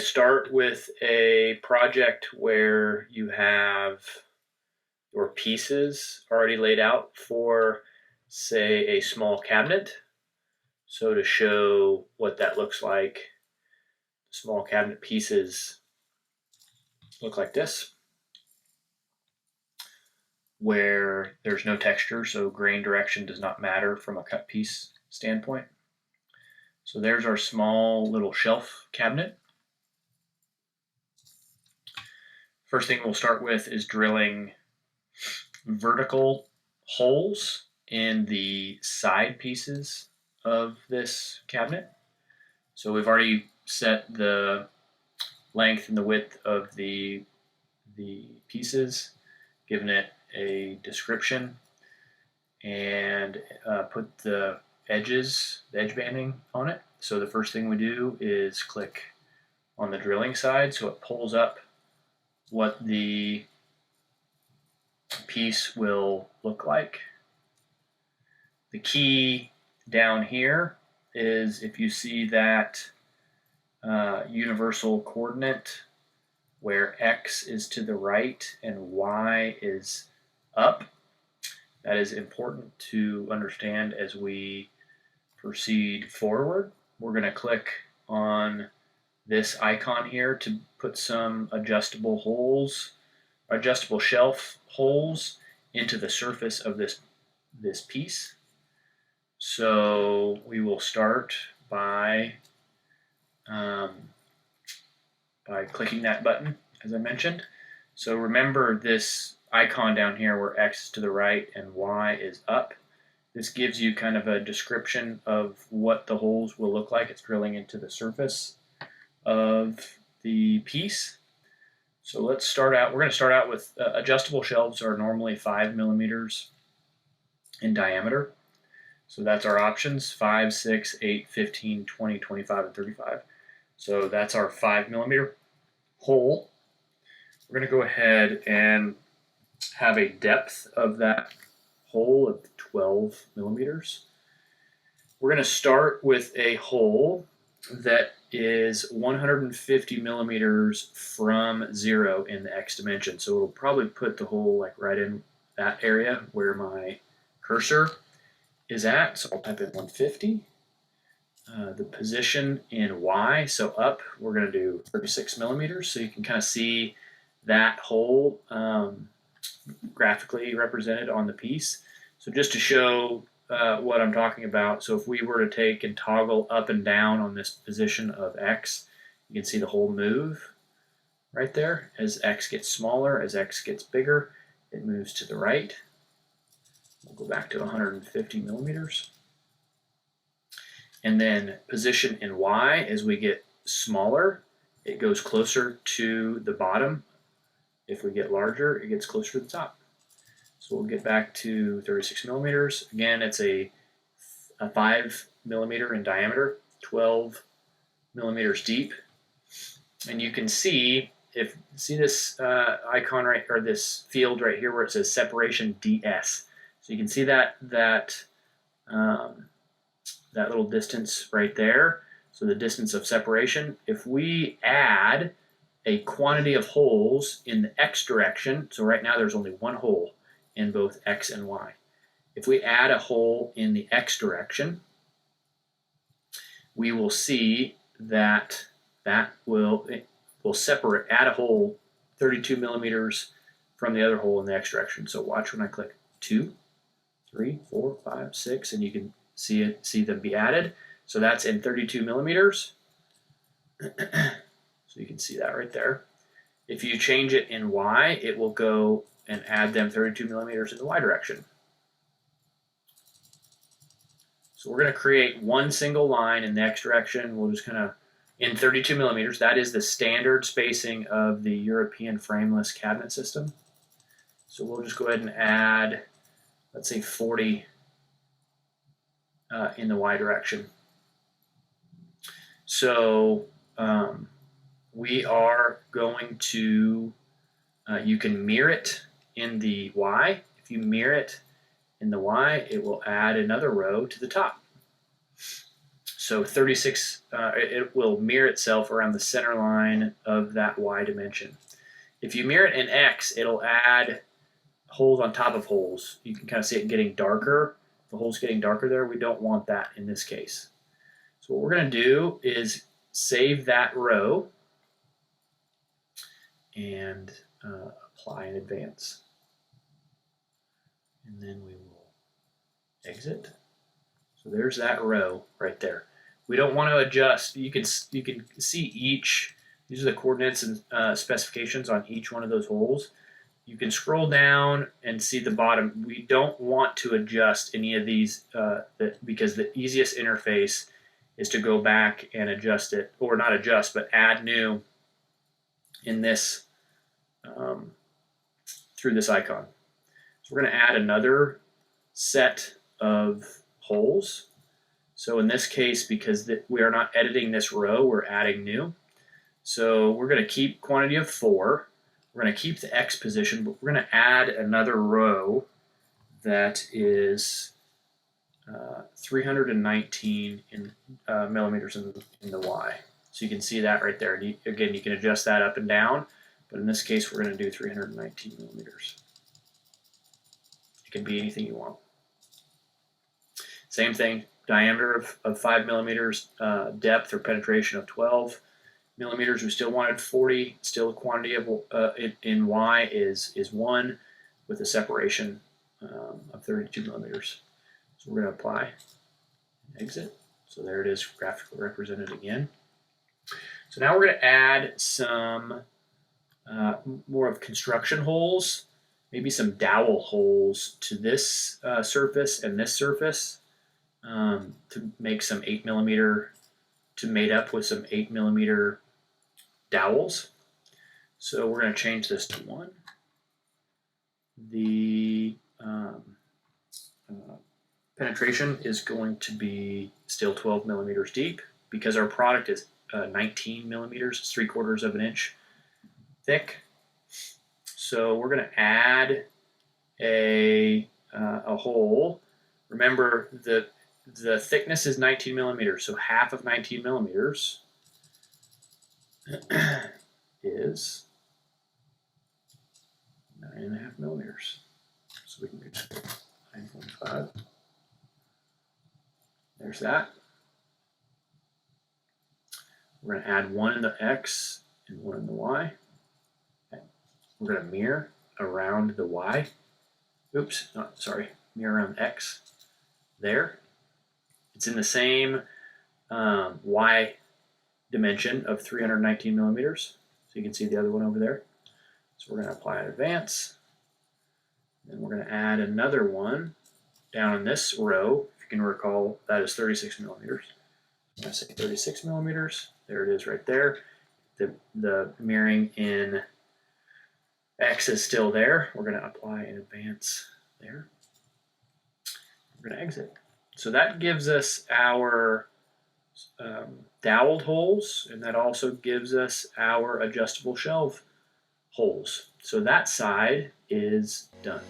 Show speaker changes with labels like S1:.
S1: start with a project where you have your pieces already laid out for, say, a small cabinet. So to show what that looks like, small cabinet pieces look like this, where there's no texture, so grain direction does not matter from a cut piece standpoint. So there's our small little shelf cabinet. First thing we'll start with is drilling vertical holes in the side pieces of this cabinet. So we've already set the length and the width of the pieces, given it a description, and put the edges, the edge banding on it. So the first thing we do is click on the drilling side, so it pulls up what the piece will look like. The key down here is if you see that universal coordinate where X is to the right and Y is up. That is important to understand as we proceed forward. We're going to click on this icon here to put some adjustable holes, adjustable shelf holes into the surface of this piece. So we will start by clicking that button, as I mentioned. So remember this icon down here where X is to the right and Y is up. This gives you kind of a description of what the holes will look like. It's drilling into the surface of the piece. So let's start out. We're going to start out with adjustable shelves are normally 5 millimeters in diameter. So that's our options: 5, 6, 8, 15, 20, 25, and 35. So that's our 5 millimeter hole. We're going to go ahead and have a depth of that hole of 12 millimeters. We're going to start with a hole that is 150 millimeters from 0 in the X dimension. So it'll probably put the hole like right in that area where my cursor is at. So I'll type in 150. The position in Y, so up, we're going to do 36 millimeters. So you can kind of see that hole graphically represented on the piece. So just to show what I'm talking about, so if we were to take and toggle up and down on this position of X, you can see the hole move right there. As X gets smaller, as X gets bigger, it moves to the right. We'll go back to 150 millimeters. And then position in Y, as we get smaller, it goes closer to the bottom. If we get larger, it gets closer to the top. So we'll get back to 36 millimeters. Again, it's a 5 millimeter in diameter, 12 millimeters deep. And you can see, see this icon right, or this field right here where it says separation DS. So you can see that little distance right there. So the distance of separation. If we add a quantity of holes in the X direction, so right now there's only one hole in both X and Y. If we add a hole in the X direction, we will see that will separate, add a hole 32 millimeters from the other hole in the X direction. So watch when I click 2, 3, 4, 5, 6, and you can see them be added. So that's in 32 millimeters. So you can see that right there. If you change it in Y, it will go and add them 32 millimeters in the Y direction. So we're going to create one single line in the X direction. We'll just kind of, in 32 millimeters, that is the standard spacing of the European frameless cabinet system. So we'll just go ahead and add, let's say 40 in the Y direction. So we are going to, you can mirror it in the Y. If you mirror it in the Y, it will add another row to the top. So 36, it will mirror itself around the center line of that Y dimension. If you mirror it in X, it'll add holes on top of holes. You can kind of see it getting darker. The hole's getting darker there. We don't want that in this case. So what we're going to do is save that row and apply in advance. And then we will exit. So there's that row right there. We don't want to adjust. You can see each. These are the coordinates and specifications on each one of those holes. You can scroll down and see the bottom. We don't want to adjust any of these because the easiest interface is to go back and adjust it, or not adjust, but add new in this through this icon. So we're going to add another set of holes. So in this case, because we are not editing this row, we're adding new. So we're going to keep quantity of 4. We're going to keep the X position, but we're going to add another row that is 319 millimeters in the Y. So you can see that right there. Again, you can adjust that up and down, but in this case, we're going to do 319 millimeters. It can be anything you want. Same thing, diameter of 5 millimeters, depth or penetration of 12 millimeters. We still wanted 40. Still, the quantity of in Y is 1 with a separation of 32 millimeters. So we're going to apply and exit. So there it is, graphically represented again. So now we're going to add some more of construction holes, maybe some dowel holes to this surface and this surface to make some 8 millimeter, to mate up with some 8 millimeter dowels. So we're going to change this to 1. The penetration is going to be still 12 millimeters deep because our product is 19 millimeters, it's 3/4 of an inch thick. So we're going to add a hole. Remember, the thickness is 19 millimeters, so half of 19 millimeters is 9.5 millimeters. So we can do 9.5. There's that. We're going to add 1 in the X and 1 in the Y. Okay. We're going to mirror around the Y. Oops, sorry, mirror around X. There. It's in the same Y dimension of 319 millimeters. So you can see the other one over there. So we're going to apply an advance. Then we're going to add another one down in this row. If you can recall, that is 36 millimeters. I'm going to say 36 millimeters. There it is right there. The mirroring in X is still there. We're going to apply an advance there. We're going to exit. So that gives us our doweled holes, and that also gives us our adjustable shelf holes. So that side is done.